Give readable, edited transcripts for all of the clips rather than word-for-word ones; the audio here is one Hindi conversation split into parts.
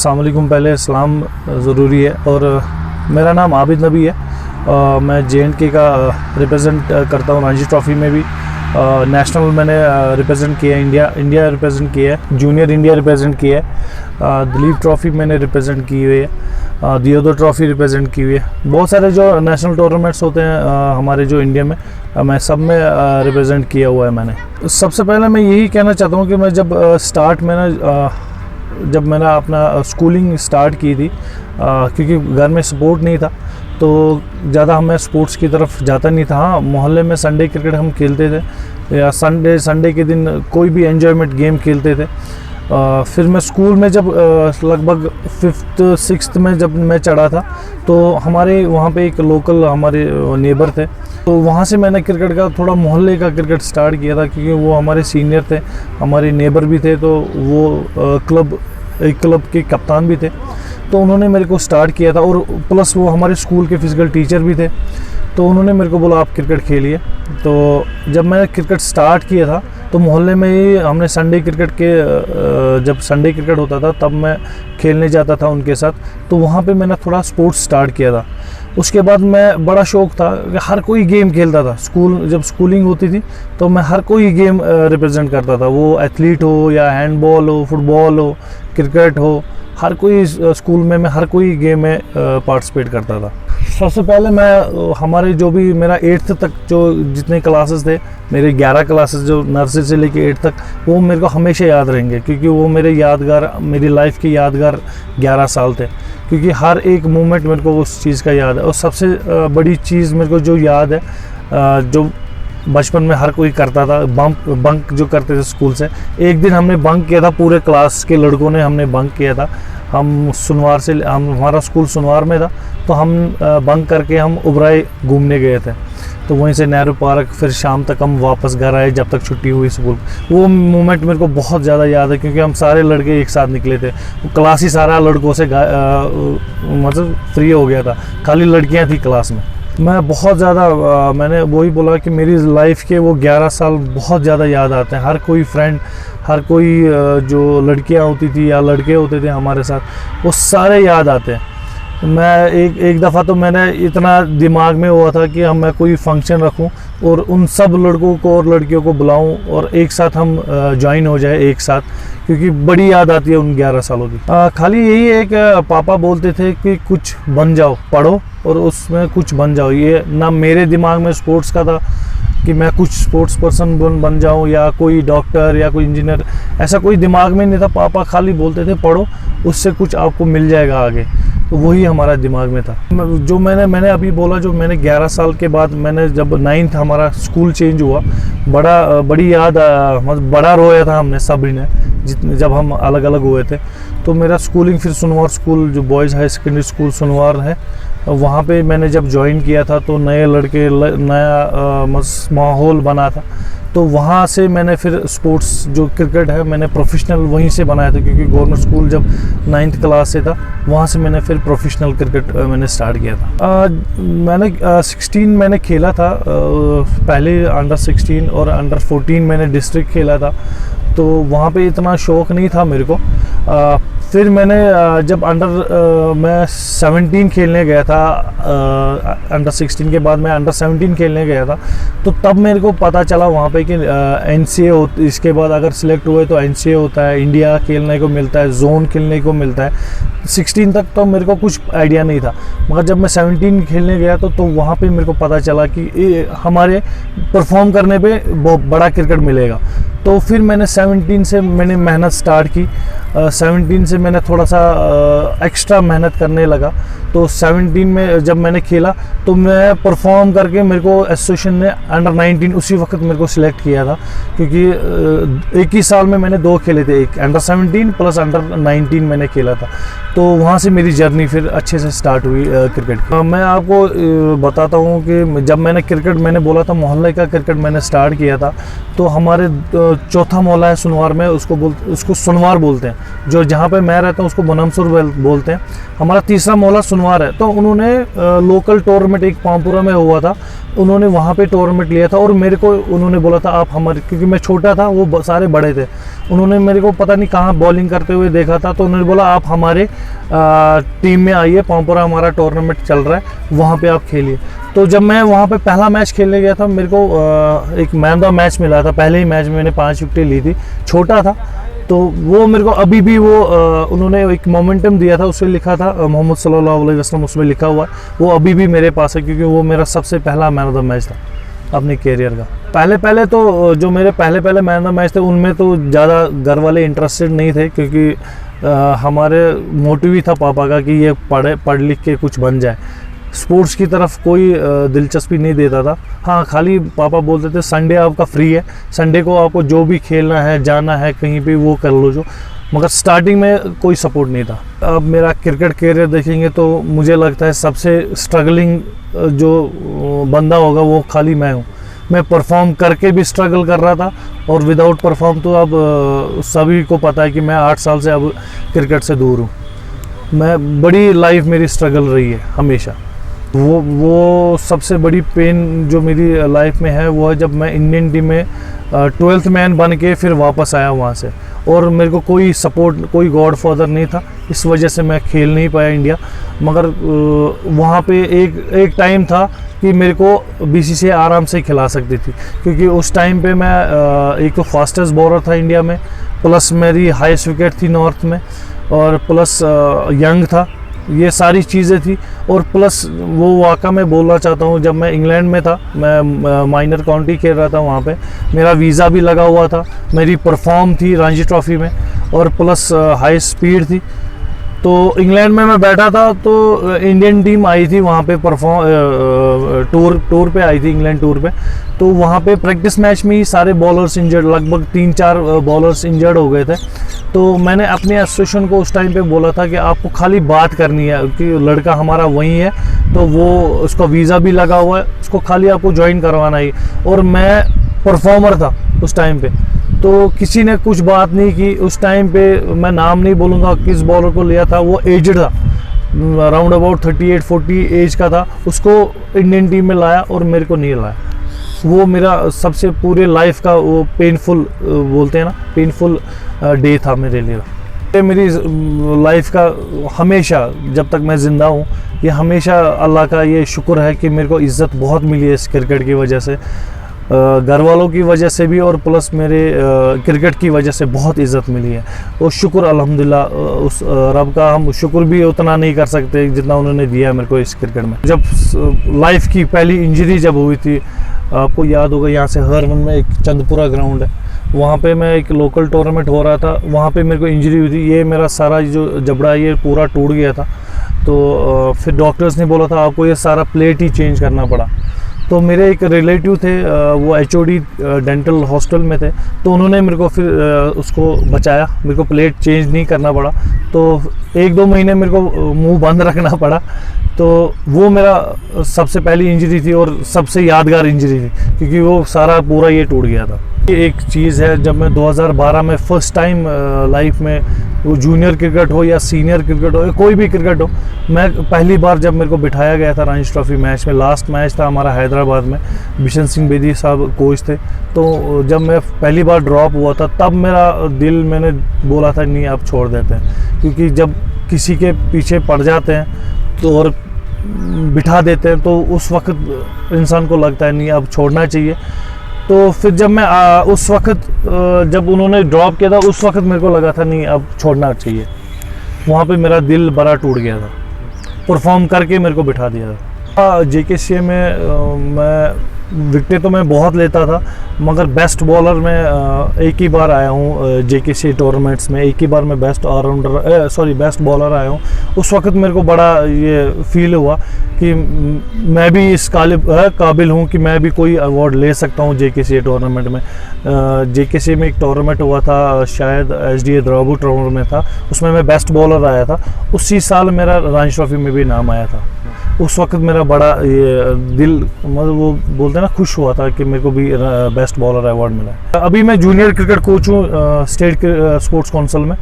अस्सलाम वालेकुम। पहले इस्लाम ज़रूरी है और मेरा नाम आबिद नबी है। मैं JNK का रिप्रेजेंट करता हूँ। रणजी ट्रॉफ़ी में भी नेशनल मैंने रिप्रेजेंट किया है, इंडिया रिप्रेजेंट किया है, जूनियर इंडिया रिप्रेजेंट किया है, दिलीप ट्रॉफ़ी मैंने रिप्रेजेंट की हुई है, दियोदर ट्रॉफ़ी रिप्रेजेंट की हुई है। बहुत सारे जो नेशनल टूर्नामेंट्स होते हैं हमारे जो इंडिया में, मैं सब में रिप्रेजेंट किया हुआ है मैंने। सबसे पहले मैं यही कहना चाहता हूँ कि मैं जब मैंने अपना स्कूलिंग स्टार्ट की थी, क्योंकि घर में सपोर्ट नहीं था तो ज़्यादा मैं स्पोर्ट्स की तरफ जाता नहीं था। हाँ, मोहल्ले में संडे क्रिकेट हम खेलते थे या संडे के दिन कोई भी एंजॉयमेंट गेम खेलते थे। फिर मैं स्कूल में जब लगभग 5th 6th में जब मैं चढ़ा था तो हमारे वहाँ पे एक लोकल हमारे नेबर थे, तो वहाँ से मैंने क्रिकेट का थोड़ा मोहल्ले का क्रिकेट स्टार्ट किया था, क्योंकि वो हमारे सीनियर थे, हमारे नेबर भी थे, तो वो एक क्लब के कप्तान भी थे, तो उन्होंने मेरे को स्टार्ट किया था। और प्लस वो हमारे स्कूल के फिज़िकल टीचर भी थे, तो उन्होंने मेरे को बोला आप क्रिकेट खेलिए। तो जब मैंने क्रिकेट स्टार्ट किया था तो मोहल्ले में ही हमने संडे क्रिकेट के जब संडे क्रिकेट होता था तब मैं खेलने जाता था उनके साथ, तो वहाँ पे मैंने थोड़ा स्पोर्ट्स स्टार्ट किया था। उसके बाद मैं बड़ा शौक़ था कि हर कोई गेम खेलता था। जब स्कूलिंग होती थी तो मैं हर कोई गेम रिप्रेजेंट करता था, वो एथलीट हो या हैंडबॉल हो, फुटबॉल हो, क्रिकेट हो, हर कोई स्कूल में मैं हर कोई गेम में पार्टिसिपेट करता था। सबसे पहले मैं हमारे जो भी मेरा 8th तक जो जितने क्लासेस थे, मेरे 11 क्लासेस जो नर्सरी से लेके 8 तक, वो मेरे को हमेशा याद रहेंगे, क्योंकि वो मेरी लाइफ के यादगार 11 साल थे, क्योंकि हर एक मोमेंट मेरे को उस चीज़ का याद है। और सबसे बड़ी चीज़ मेरे को जो याद है, जो बचपन में हर कोई करता था, बंक जो करते थे स्कूल से। एक दिन हमने बंक किया था, पूरे क्लास के लड़कों ने हमने बंक किया था। हमारा स्कूल सुनवार में था, तो हम बंक करके हम उबराई घूमने गए थे, तो वहीं से नेहरू पार्क, फिर शाम तक हम वापस घर आए जब तक छुट्टी हुई स्कूल। वो मोमेंट मेरे को बहुत ज़्यादा याद है, क्योंकि हम सारे लड़के एक साथ निकले थे। वो क्लास ही सारा लड़कों से मतलब फ्री हो गया था, खाली लड़कियां थी क्लास में। मैं बहुत ज़्यादा मैंने वही बोला कि मेरी लाइफ के वो 11 साल बहुत ज़्यादा याद आते हैं। हर कोई फ्रेंड, हर कोई जो लड़कियां होती थी या लड़के होते थे हमारे साथ, वो सारे याद आते हैं। मैं एक दफ़ा तो मैंने इतना दिमाग में हुआ था कि मैं कोई फंक्शन रखूं और उन सब लड़कों को और लड़कियों को बुलाऊं और एक साथ हम ज्वाइन हो जाए एक साथ, क्योंकि बड़ी याद आती है उन 11 सालों की। खाली यही है कि पापा बोलते थे कि कुछ बन जाओ, पढ़ो और उसमें कुछ बन जाओ। ये ना मेरे दिमाग में स्पोर्ट्स का था कि मैं कुछ स्पोर्ट्स पर्सन बन जाऊं या कोई डॉक्टर या कोई इंजीनियर, ऐसा कोई दिमाग में नहीं था। पापा खाली बोलते थे पढ़ो, उससे कुछ आपको मिल जाएगा आगे, तो वही हमारा दिमाग में था। जो मैंने अभी बोला, जो मैंने 11 साल के बाद मैंने जब 9th हमारा स्कूल चेंज हुआ, बड़ी याद, मतलब बड़ा रोया था हमने सभी ने जब हम अलग अलग हुए थे। तो मेरा स्कूलिंग फिर सुनवार स्कूल, जो boys high secondary school Sunuwar है, वहाँ पे मैंने जब ज्वाइन किया था तो नए लड़के, नया माहौल बना था, तो वहाँ से मैंने फिर स्पोर्ट्स जो क्रिकेट है मैंने प्रोफेशनल वहीं से बनाया था, क्योंकि गवर्नमेंट स्कूल जब 9th क्लास से था, वहाँ से मैंने फिर प्रोफेशनल क्रिकेट मैंने स्टार्ट किया था। मैंने 16 मैंने खेला था, पहले अंडर 16 और अंडर 14 मैंने डिस्ट्रिक्ट खेला था, तो वहाँ पे इतना शौक़ नहीं था मेरे को। फिर मैंने जब मैं 17 खेलने गया था, अंडर 16 के बाद मैं अंडर 17 खेलने गया था, तो तब मेरे को पता चला वहाँ पे कि NCA इसके बाद अगर सिलेक्ट हुए तो NCA होता है, इंडिया खेलने को मिलता है, जोन खेलने को मिलता है। 16 तक तो मेरे को कुछ आइडिया नहीं था, मगर जब मैं 17 खेलने गया तो वहाँ पे मेरे को पता चला कि हमारे परफॉर्म करने पे बहुत बड़ा क्रिकेट मिलेगा। तो फिर मैंने 17 से मैंने मेहनत स्टार्ट की। 17 से मैंने थोड़ा सा एक्स्ट्रा मेहनत करने लगा, तो 17 में जब मैंने खेला तो मैं परफॉर्म करके मेरे को एसोसिएशन ने अंडर 19 उसी वक्त मेरे को सिलेक्ट किया था, क्योंकि एक ही साल में मैंने 2 खेले थे, एक अंडर 17 प्लस अंडर 19 मैंने खेला था। तो वहाँ से मेरी जर्नी फिर अच्छे से स्टार्ट हुई क्रिकेट की। मैं आपको बताता हूँ कि जब मैंने बोला था मोहल्ले का क्रिकेट मैंने स्टार्ट किया था, तो हमारे चौथा मोहल्ला है सुनवार में, उसको सुनवार बोलते हैं। जो जहाँ पे मैं रहता हूँ उसको बनमसुर बोलते हैं। हमारा तीसरा मोहल्ला सुनवार है। तो उन्होंने लोकल टूर्नामेंट एक पामपुरा में हुआ था, उन्होंने वहाँ पे टूर्नामेंट लिया था और मेरे को उन्होंने बोला था आप हमारे, क्योंकि मैं छोटा था, वो सारे बड़े थे, उन्होंने मेरे को पता नहीं कहाँ बॉलिंग करते हुए देखा था, तो उन्होंने बोला आप हमारे टीम में आइए, पामपुरा हमारा टूर्नामेंट चल रहा है, वहाँ पे आप खेलिए। तो जब मैं वहाँ पे पहला मैच खेलने गया था, मेरे को एक मैन द मैच मिला था। पहले ही मैच में मैंने 5 विकेटें ली थी, छोटा था, तो वो मेरे को अभी भी वो उन्होंने एक मोमेंटम दिया था, उसमें लिखा था मोहम्मद सल्लल्लाहु अलैहि वसल्लम, उसमें लिखा हुआ है, वो अभी भी मेरे पास है, क्योंकि वो मेरा सबसे पहला मैन ऑफ द मैच था अपने कैरियर का। पहले तो जो मेरे पहले मैन ऑफ द मैच थे, उनमें तो ज़्यादा घर वाले इंटरेस्टेड नहीं थे, क्योंकि हमारे मोटिव ही था पापा का कि ये पढ़ लिख के कुछ बन जाए। स्पोर्ट्स की तरफ कोई दिलचस्पी नहीं देता था। हाँ, खाली पापा बोलते थे संडे आपका फ्री है, संडे को आपको जो भी खेलना है, जाना है कहीं पे, वो कर लो जो। मगर स्टार्टिंग में कोई सपोर्ट नहीं था। अब मेरा क्रिकेट कैरियर देखेंगे तो मुझे लगता है सबसे स्ट्रगलिंग जो बंदा होगा वो खाली मैं हूँ। मैं परफॉर्म करके भी स्ट्रगल कर रहा था, और विदाउट परफॉर्म तो अब सभी को पता है कि मैं 8 साल से अब क्रिकेट से दूर हूँ। मैं बड़ी लाइफ मेरी स्ट्रगल रही है हमेशा। वो सबसे बड़ी पेन जो मेरी लाइफ में है वो है जब मैं इंडियन टीम में 12th मैन बन के फिर वापस आया वहाँ से, और मेरे को कोई सपोर्ट, कोई गॉड फादर नहीं था, इस वजह से मैं खेल नहीं पाया इंडिया। मगर वहाँ पे एक टाइम था कि मेरे को बीसीसीआई आराम से खिला सकती थी, क्योंकि उस टाइम पे मैं एक तो फास्टेस्ट बॉलर था इंडिया में, प्लस मेरी हाईएस्ट विकेट थी नॉर्थ में, और प्लस यंग था, ये सारी चीज़ें थी। और प्लस वो वाक़ा मैं बोलना चाहता हूँ, जब मैं इंग्लैंड में था, मैं माइनर काउंटी खेल रहा था, वहाँ पे मेरा वीज़ा भी लगा हुआ था, मेरी परफॉर्म थी रणजी ट्रॉफी में, और प्लस हाई स्पीड थी। तो इंग्लैंड में मैं बैठा था, तो इंडियन टीम आई थी वहाँ पे टूर पे आई थी, इंग्लैंड टूर पे। तो वहाँ पे प्रैक्टिस मैच में ही सारे बॉलर्स इंजर्ड, लगभग 3-4 बॉलर्स इंजर्ड हो गए थे। तो मैंने अपने एसोसिएशन को उस टाइम पे बोला था कि आपको खाली बात करनी है कि लड़का हमारा वहीं है, तो वो उसका वीज़ा भी लगा हुआ है, उसको खाली आपको ज्वाइन करवाना ही। और मैं परफॉर्मर था उस टाइम पे, तो किसी ने कुछ बात नहीं की। उस टाइम पे मैं नाम नहीं बोलूँगा किस बॉलर को लिया था, वो एजड था, राउंड अबाउट 38-40 एज का था, उसको इंडियन टीम में लाया और मेरे को नहीं लाया। वो मेरा सबसे पूरे लाइफ का वो पेनफुल बोलते हैं ना, पेनफुल डे था मेरे लिए। ये मेरी लाइफ का हमेशा, जब तक मैं ज़िंदा हूँ, ये हमेशा अल्लाह का ये शुक्र है कि मेरे को इज़्ज़त बहुत मिली है इस क्रिकेट की वजह से, घर वालों की वजह से भी, और प्लस मेरे क्रिकेट की वजह से बहुत इज़्ज़त मिली है। और शुक्र अल्हम्दुलिल्लाह, उस रब का हम शुक्र भी उतना नहीं कर सकते जितना उन्होंने दिया मेरे को इस क्रिकेट में। जब लाइफ की पहली इंजरी जब हुई थी, आपको याद होगा, यहाँ से हरवन में एक चंदपुरा ग्राउंड है, वहाँ पे मैं एक लोकल टूर्नामेंट हो रहा था, वहाँ पे मेरे को इंजरी हुई थी। ये मेरा सारा जो जबड़ा ये पूरा टूट गया था। तो फिर डॉक्टर्स ने बोला था आपको ये सारा प्लेट ही चेंज करना पड़ा। तो मेरे एक रिलेटिव थे, वो HOD डेंटल हॉस्पिटल में थे, तो उन्होंने मेरे को फिर उसको बचाया, मेरे को प्लेट चेंज नहीं करना पड़ा। तो 1-2 महीने मेरे को मुंह बंद रखना पड़ा। तो वो मेरा सबसे पहली इंजरी थी और सबसे यादगार इंजरी थी, क्योंकि वो सारा पूरा ये टूट गया था। एक चीज़ है, जब मैं 2012 में फ़र्स्ट टाइम लाइफ में, वो जूनियर क्रिकेट हो या सीनियर क्रिकेट हो या कोई भी क्रिकेट हो, मैं पहली बार जब मेरे को बिठाया गया था रणजी ट्रॉफी मैच में, लास्ट मैच था हमारा हैदराबाद में, बिशन सिंह बेदी साहब कोच थे। तो जब मैं पहली बार ड्रॉप हुआ था, तब मेरा दिल, मैंने बोला था नहीं अब छोड़ देते हैं, क्योंकि जब किसी के पीछे पड़ जाते हैं तो और बिठा देते हैं, तो उस वक्त इंसान को लगता है नहीं अब छोड़ना चाहिए। तो फिर जब मैं उस वक्त जब उन्होंने ड्रॉप किया था, उस वक्त मेरे को लगा था नहीं अब छोड़ना चाहिए। वहाँ पे मेरा दिल बड़ा टूट गया था, परफॉर्म करके मेरे को बिठा दिया था। JKCA में मैं विकेटें तो मैं बहुत लेता था, मगर बेस्ट बॉलर में एक ही बार आया हूँ JKCA टूर्नामेंट्स में, एक ही बार मैं बेस्ट बेस्ट बॉलर आया हूँ। उस वक्त मेरे को बड़ा ये फील हुआ कि मैं भी इस काबिल हूँ कि मैं भी कोई अवार्ड ले सकता हूँ JKCA टूर्नामेंट में। JKCA में एक टूर्नामेंट हुआ था, शायद SDA द्राबू टूर्नामेंट में था, उसमें मैं बेस्ट बॉलर आया था। उसी साल मेरा रणजी ट्रॉफी में भी नाम आया था। उस वक्त मेरा बड़ा ये दिल, मतलब वो बोलते हैं हैं ना, खुश हुआ था कि मेरे को भी बेस्ट बॉलर अवार्ड मिला है। अभी मैं जूनियर क्रिकेट कोच हूँ स्टेट स्पोर्ट्स काउंसिल में,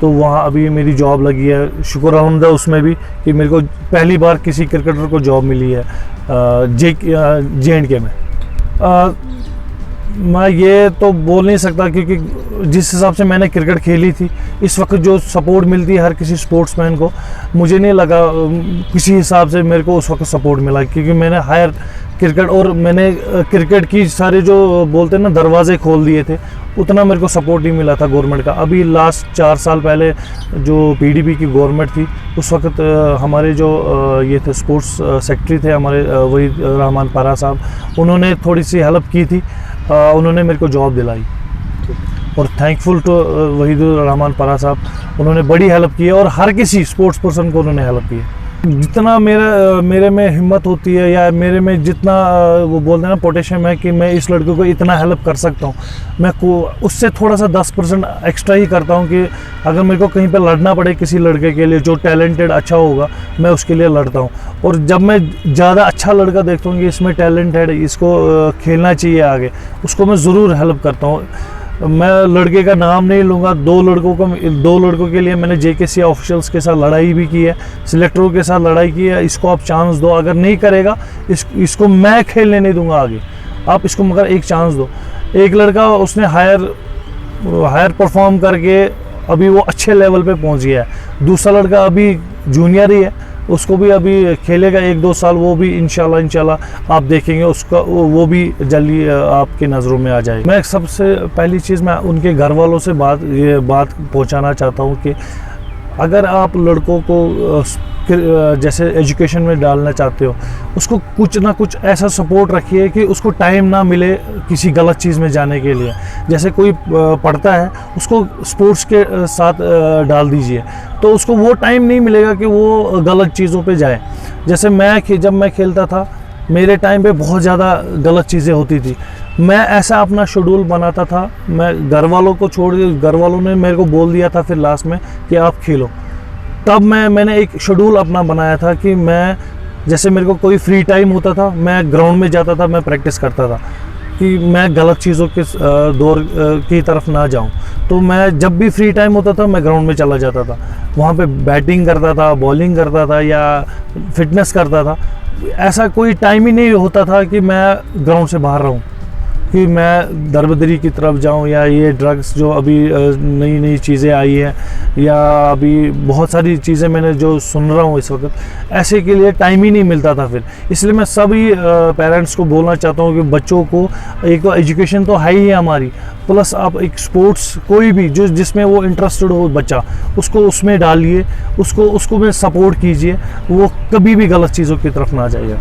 तो वहाँ अभी मेरी जॉब लगी है, शुक्र अलहमद उसमें भी कि मेरे को पहली बार किसी क्रिकेटर को जॉब मिली है JNK में। मैं ये तो बोल नहीं सकता क्योंकि जिस हिसाब से मैंने क्रिकेट खेली थी, इस वक्त जो सपोर्ट मिलती है हर किसी स्पोर्ट्समैन को, मुझे नहीं लगा किसी हिसाब से मेरे को उस वक्त सपोर्ट मिला, क्योंकि मैंने हायर क्रिकेट और मैंने क्रिकेट की सारे जो बोलते हैं ना दरवाजे खोल दिए थे, उतना मेरे को सपोर्ट नहीं मिला था गवर्नमेंट का। अभी लास्ट 4 साल पहले जो PDP की गवर्नमेंट थी, उस वक्त हमारे जो ये थे स्पोर्ट्स सेक्रेटरी थे हमारे, वही रहमान पारा साहब, उन्होंने थोड़ी सी हेल्प की थी, उन्होंने मेरे को जॉब दिलाई और थैंकफुल टू वहीद रहमान पारा साहब, उन्होंने बड़ी हेल्प की है और हर किसी स्पोर्ट्स पर्सन को उन्होंने हेल्प की है। जितना मेरे में हिम्मत होती है या मेरे में जितना वो बोलते हैं ना पोटेशियम है कि मैं इस लड़के को इतना हेल्प कर सकता हूँ, मैं उससे थोड़ा सा 10% एक्स्ट्रा ही करता हूँ कि अगर मेरे को कहीं पे लड़ना पड़े किसी लड़के के लिए जो टैलेंटेड अच्छा होगा, मैं उसके लिए लड़ता हूँ। और जब मैं ज़्यादा अच्छा लड़का देखता हूँ कि इसमें टैलेंट है, इसको खेलना चाहिए आगे, उसको मैं ज़रूर हेल्प करता हूँ। मैं लड़के का नाम नहीं लूँगा, 2 लड़कों के लिए मैंने JKC ऑफिशियल्स के साथ लड़ाई भी की है, सिलेक्टरों के साथ लड़ाई की है। इसको आप चांस दो, अगर नहीं करेगा इसको मैं खेलने नहीं दूंगा आगे, आप इसको मगर एक चांस दो। एक लड़का उसने हायर परफॉर्म करके अभी वो अच्छे लेवल पे पहुंच गया है, दूसरा लड़का अभी जूनियर ही है, उसको भी अभी खेलेगा 1-2 साल, वो भी इंशाल्लाह आप देखेंगे उसका, वो भी जल्दी आपकी नज़रों में आ जाएगा। मैं सबसे पहली चीज़ मैं उनके घर वालों से ये बात पहुंचाना चाहता हूं कि अगर आप लड़कों को जैसे एजुकेशन में डालना चाहते हो, उसको कुछ ना कुछ ऐसा सपोर्ट रखिए कि उसको टाइम ना मिले किसी गलत चीज़ में जाने के लिए। जैसे कोई पढ़ता है, उसको स्पोर्ट्स के साथ डाल दीजिए, तो उसको वो टाइम नहीं मिलेगा कि वो गलत चीज़ों पे जाए। जैसे जब मैं खेलता था, मेरे टाइम पे बहुत ज़्यादा गलत चीज़ें होती थी, मैं ऐसा अपना शेड्यूल बनाता था, मैं घर वालों को छोड़ के, घर वालों ने मेरे को बोल दिया था फिर लास्ट में कि आप खेलो, तब मैंने एक शेड्यूल अपना बनाया था कि मैं जैसे मेरे को कोई फ्री टाइम होता था, मैं ग्राउंड में जाता था, मैं प्रैक्टिस करता था कि मैं गलत चीज़ों के दौर की तरफ ना जाऊं। तो मैं जब भी फ्री टाइम होता था मैं ग्राउंड में चला जाता था, वहाँ पे बैटिंग करता था, बॉलिंग करता था या फिटनेस करता था। ऐसा कोई टाइम ही नहीं होता था कि मैं ग्राउंड से बाहर रहूं, कि मैं दरबदरी की तरफ जाऊं या ये ड्रग्स जो अभी नई नई चीज़ें आई है या अभी बहुत सारी चीज़ें मैंने जो सुन रहा हूँ इस वक्त, ऐसे के लिए टाइम ही नहीं मिलता था फिर। इसलिए मैं सभी पेरेंट्स को बोलना चाहता हूँ कि बच्चों को एक तो एजुकेशन तो है ही है हमारी, प्लस आप एक स्पोर्ट्स कोई भी जिसमें वो इंटरेस्टेड हो बच्चा, उसको उसमें डालिए, उसको में सपोर्ट कीजिए, वो कभी भी गलत चीज़ों की तरफ ना जाइए।